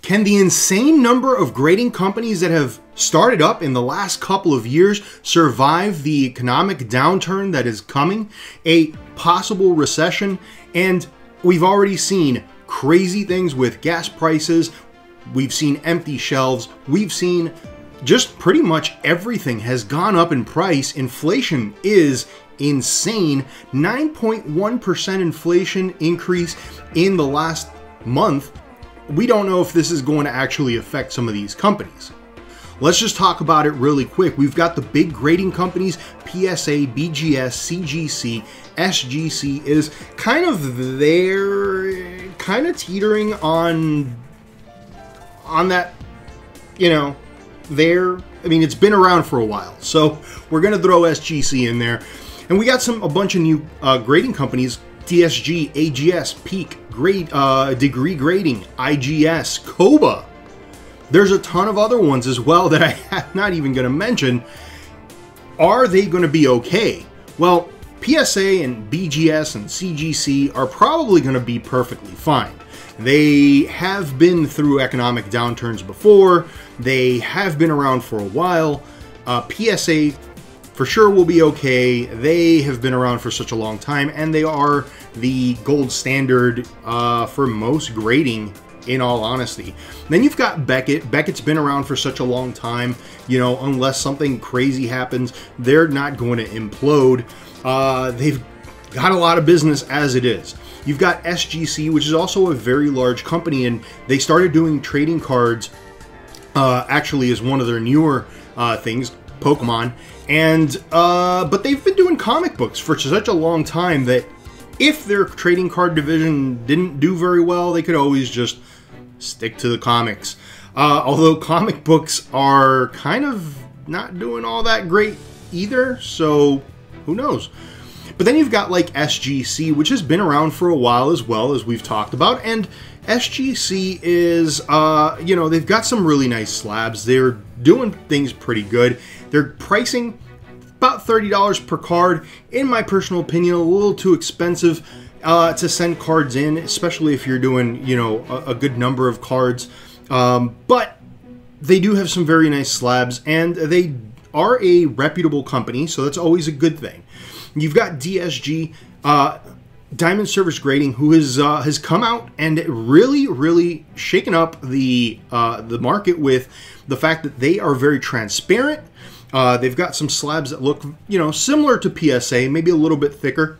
Can the insane number of grading companies that have started up in the last couple of years survive the economic downturn that is coming, a possible recession? And we've already seen crazy things with gas prices. We've seen empty shelves. We've seen just pretty much everything has gone up in price. Inflation is insane. 9.1% inflation increase in the last month. We don't know if this is going to actually affect some of these companies. Let's just talk about it really quick. We've got the big grading companies, PSA, BGS, CGC, SGC is kind of there, kind of teetering on that, you know, there. I mean, it's been around for a while, so we're going to throw SGC in there. And we got a bunch of new grading companies, DSG, AGS, Peak, Degree Grading, IGS, Koba. There's a ton of other ones as well that I'm not even going to mention. Are they going to be okay? Well, PSA and BGS and CGC are probably going to be perfectly fine. They have been through economic downturns before. They have been around for a while. PSA for sure will be okay. They have been around for such a long time, and they are the gold standard for most grading, in all honesty. Then you've got Beckett. Beckett's been around for such a long time, you know, unless something crazy happens, they're not going to implode. They've got a lot of business as it is. You've got SGC, which is also a very large company, and they started doing trading cards, actually as one of their newer things, Pokemon. And but they've been doing comic books for such a long time that if their trading card division didn't do very well, they could always just stick to the comics. Although comic books are kind of not doing all that great either, so who knows. But then you've got like SGC, which has been around for a while as well, as we've talked about. And SGC is, you know, they've got some really nice slabs. They're doing things pretty good. They're pricing about $30 per card. In my personal opinion, a little too expensive to send cards in, especially if you're doing, you know, a good number of cards. But they do have some very nice slabs, and they are a reputable company, so that's always a good thing. You've got DSG, Diamond Service Grading, who has come out and really shaken up the market with the fact that they are very transparent. They've got some slabs that look, you know, similar to PSA, maybe a little bit thicker,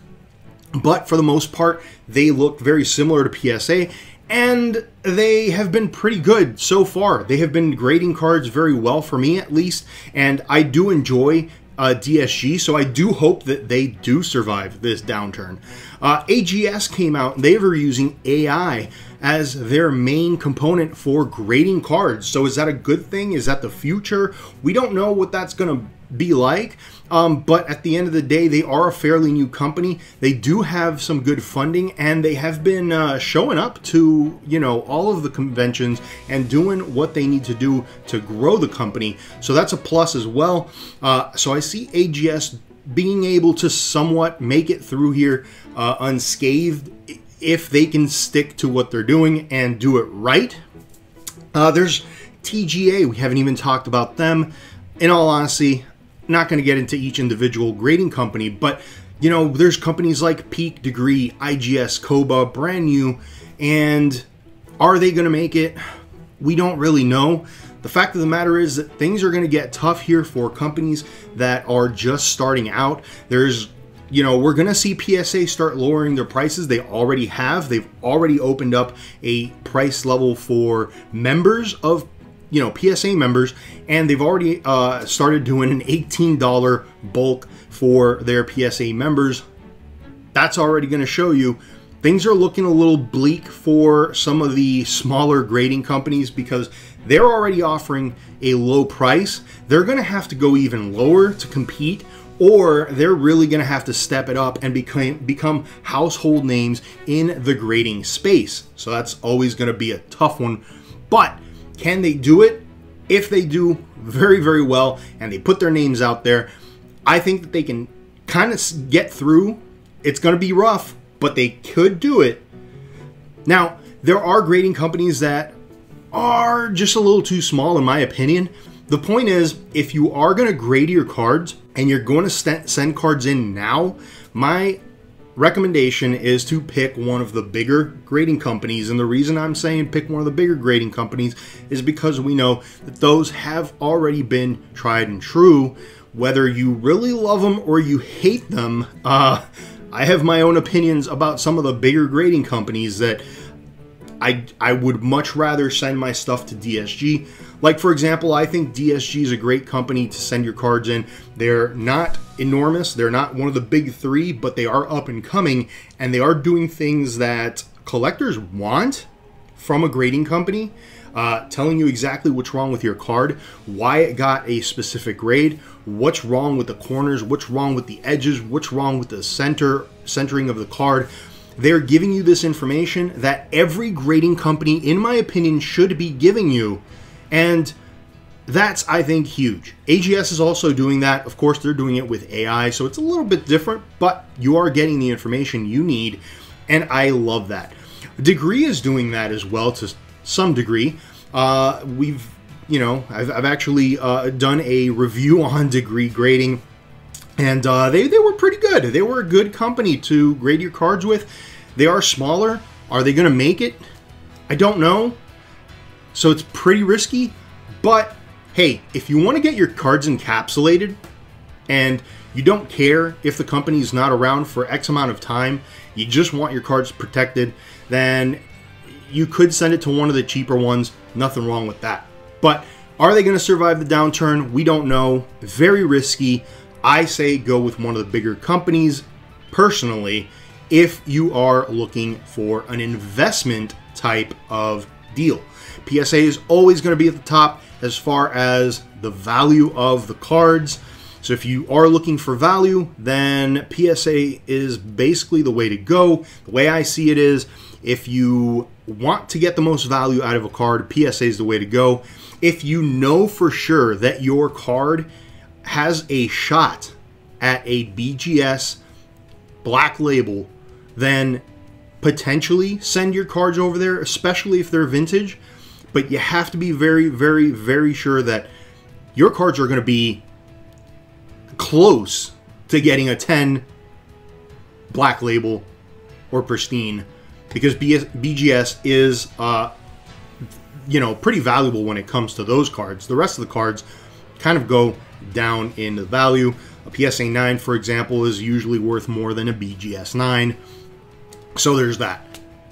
but for the most part, they look very similar to PSA, and they have been pretty good so far. They have been grading cards very well for me, at least, and I do enjoy DSG, so I do hope that they do survive this downturn. AGS came out, and they were using AI as their main component for grading cards. So is that a good thing? Is that the future? We don't know what that's going to be like, but at the end of the day, they are a fairly new company. They do have some good funding, and they have been showing up to, you know, all of the conventions and doing what they need to do to grow the company. So that's a plus as well. So I see AGS being able to somewhat make it through here unscathed if they can stick to what they're doing and do it right. There's TGA. We haven't even talked about them. In all honesty, not going to get into each individual grading company, but you know, there's companies like Peak, Degree, IGS, Koba, brand new, and are they going to make it? We don't really know. The fact of the matter is that things are going to get tough here for companies that are just starting out. There's, you know, we're going to see PSA start lowering their prices. They already have. They've already opened up a price level for members of, you know, PSA members, and they've already started doing an $18 bulk for their PSA members. That's already going to show you things are looking a little bleak for some of the smaller grading companies because they're already offering a low price. They're going to have to go even lower to compete, or they're really going to have to step it up and become household names in the grading space. So that's always going to be a tough one, but can they do it? If they do very well and they put their names out there, I think that they can kind of get through. It's going to be rough, but they could do it. Now, there are grading companies that are just a little too small in my opinion. The point is, if you are going to grade your cards and you're going to send cards in now, my recommendation is to pick one of the bigger grading companies. And the reason I'm saying pick one of the bigger grading companies is because we know that those have already been tried and true. Whether you really love them or you hate them, I have my own opinions about some of the bigger grading companies that I would much rather send my stuff to DSG. Like, for example, I think DSG is a great company to send your cards in. They're not enormous. They're not one of the big three, but they are up and coming, and they are doing things that collectors want from a grading company, telling you exactly what's wrong with your card, why it got a specific grade, what's wrong with the corners, what's wrong with the edges, what's wrong with the centering of the card. They're giving you this information that every grading company, in my opinion, should be giving you. And that's, I think, huge. AGS is also doing that. Of course, they're doing it with AI, so it's a little bit different, but you are getting the information you need, and I love that. Degree is doing that as well to some degree. I've actually done a review on Degree grading, and they were pretty good. They were a good company to grade your cards with. They are smaller. Are they going to make it? I don't know. So it's pretty risky. But hey, if you want to get your cards encapsulated and you don't care if the company is not around for X amount of time, you just want your cards protected, then you could send it to one of the cheaper ones. Nothing wrong with that. But are they going to survive the downturn? We don't know. Very risky. I say go with one of the bigger companies, personally, if you are looking for an investment type of deal. PSA is always going to be at the top as far as the value of the cards. So if you are looking for value, then PSA is basically the way to go. The way I see it is, if you want to get the most value out of a card, PSA is the way to go. If you know for sure that your card has a shot at a BGS black label, then potentially send your cards over there, especially if they're vintage. But you have to be very, very, very sure that your cards are going to be close to getting a 10 black label or pristine, because BGS is pretty valuable when it comes to those cards. The rest of the cards kind of go down in value. A PSA 9, for example, is usually worth more than a BGS 9. So there's that.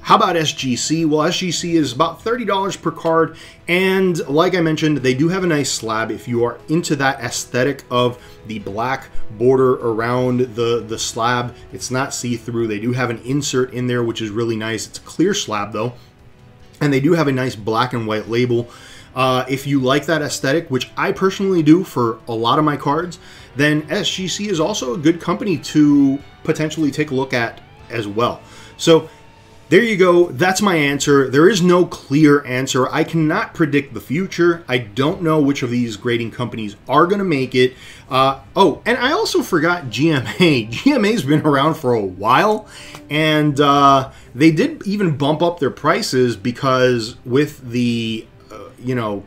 How about SGC? Well, SGC is about $30 per card, and like I mentioned, they do have a nice slab. If you are into that aesthetic of the black border around the slab, it's not see-through. They do have an insert in there, which is really nice. It's a clear slab, though, and they do have a nice black and white label. If you like that aesthetic, which I personally do for a lot of my cards, then SGC is also a good company to potentially take a look at as well. So there you go. That's my answer. There is no clear answer. I cannot predict the future. I don't know which of these grading companies are going to make it. Oh, and I also forgot GMA. GMA's been around for a while, and they did even bump up their prices because with the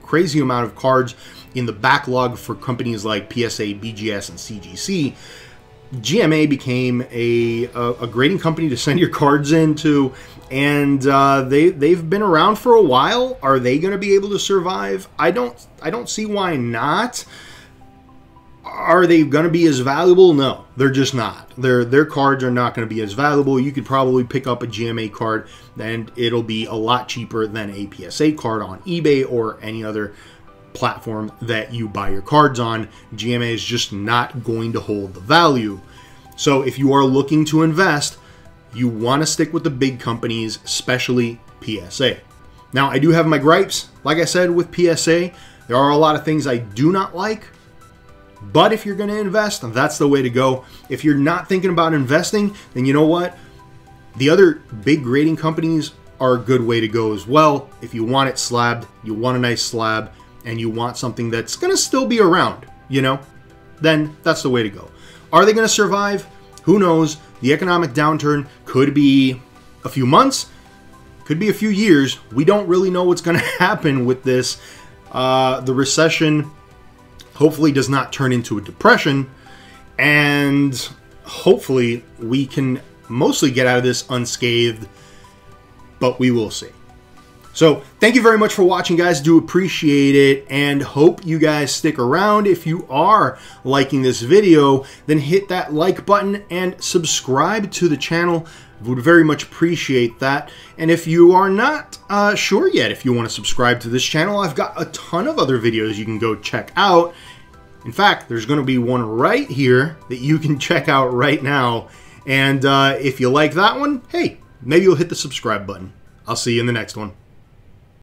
crazy amount of cards in the backlog for companies like PSA, BGS, and CGC, GMA became a grading company to send your cards into, and they've been around for a while. Are they going to be able to survive? I don't see why not. Are they going to be as valuable? No, they're just not. Their cards are not going to be as valuable. You could probably pick up a GMA card, and it'll be a lot cheaper than a PSA card on eBay or any other platform that you buy your cards on. GMA is just not going to hold the value. So if you are looking to invest, you want to stick with the big companies, especially PSA. Now, I do have my gripes. Like I said, with PSA, there are a lot of things I do not like. But if you're going to invest, that's the way to go. If you're not thinking about investing, then you know what? The other big grading companies are a good way to go as well. If you want it slabbed, you want a nice slab, and you want something that's going to still be around, then that's the way to go. Are they going to survive? Who knows? The economic downturn could be a few months. Could be a few years. We don't really know what's going to happen with this. The recession hopefully does not turn into a depression, and hopefully we can mostly get out of this unscathed, but we will see. So thank you very much for watching, guys. Do appreciate it, and hope you guys stick around. If you are liking this video, then hit that like button and subscribe to the channel. Would very much appreciate that. And if you are not sure yet if you want to subscribe to this channel, I've got a ton of other videos you can go check out. In fact, there's going to be one right here that you can check out right now. And if you like that one, hey, maybe you'll hit the subscribe button. I'll see you in the next one.